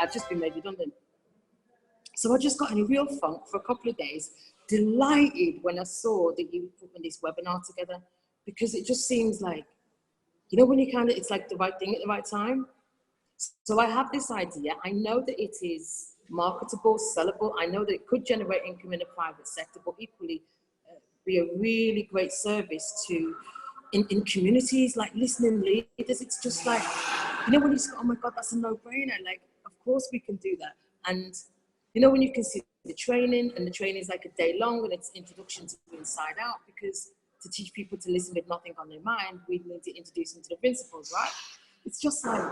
I've just been made redundant. So I just got in a real funk for a couple of days, delighted when I saw that you put this webinar together, because it just seems like, you know, when you kind of, it's like the right thing at the right time. So I have this idea. I know that it is marketable, sellable. I know that it could generate income in the private sector, but equally be a really great service to in communities, like listening leaders. It's just like, you know, when you say, oh my God, that's a no-brainer. Like, of course we can do that. And you know, when you can see the training, and the training is like a day long, and it's introduction to Inside Out, because to teach people to listen with nothing on their mind, we need to introduce them to the principles, right? It's just like,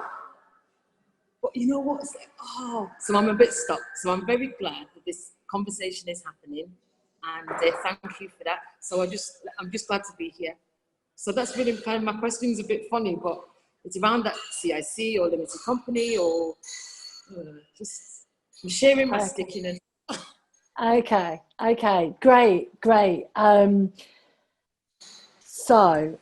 but you know what? It's like, oh, so I'm a bit stuck. So I'm very glad that this conversation is happening, and thank you for that. So I'm just glad to be here. So that's really kind of, my question's a bit funny, but it's around that CIC or limited company, or just I'm sharing my stickiness. Okay, great. So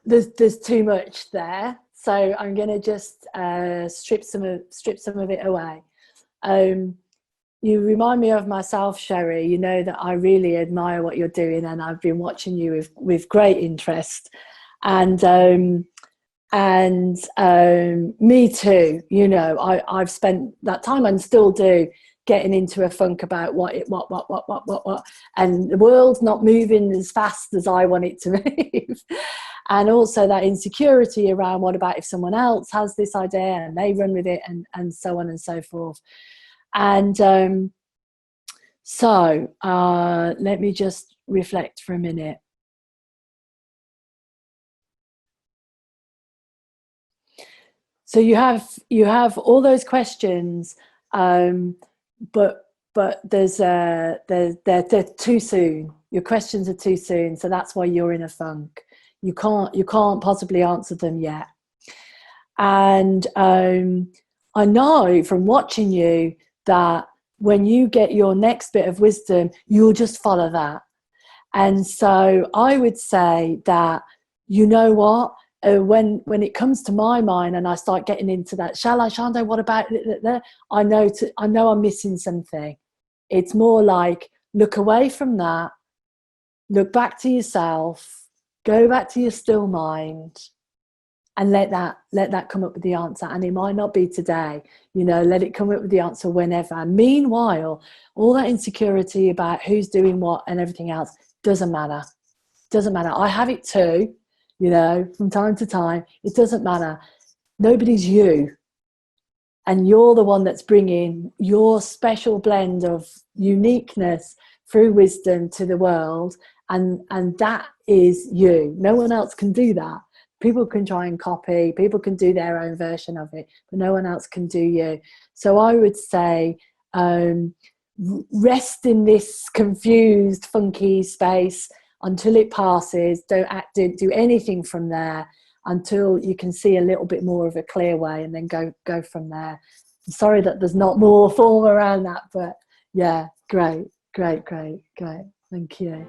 there's too much there. So I'm going to just strip some of it away. You remind me of myself, Cheri. You know that I really admire what you're doing, and I've been watching you with great interest. And me too. You know, I've spent that time, and still do, getting into a funk about what, and the world's not moving as fast as I want it to move. And also that insecurity around, what about if someone else has this idea and they run with it, and so on and so forth. And so let me just reflect for a minute. So you have all those questions, but they're too soon. Your questions are too soon, so that's why you're in a funk. You can't possibly answer them yet. And I know from watching you that when you get your next bit of wisdom, you'll just follow that. And so I would say that, you know what, when it comes to my mind and I start getting into that, shan't I, what about it? I know I'm missing something. It's more like, look away from that, look back to yourself, go back to your still mind, and let that come up with the answer. And it might not be today, you know, let it come up with the answer whenever. Meanwhile, all that insecurity about who's doing what and everything else doesn't matter. I have it too, you know, from time to time. It doesn't matter. Nobody's you. And you're the one that's bringing your special blend of uniqueness through wisdom to the world. And that is you. No one else can do that. People can try and copy, people can do their own version of it, but no one else can do you. So I would say, rest in this confused, funky space until it passes. Don't do anything from there until you can see a little bit more of a clear way, and then go from there. I'm sorry that there's not more form around that, but yeah, great. Thank you.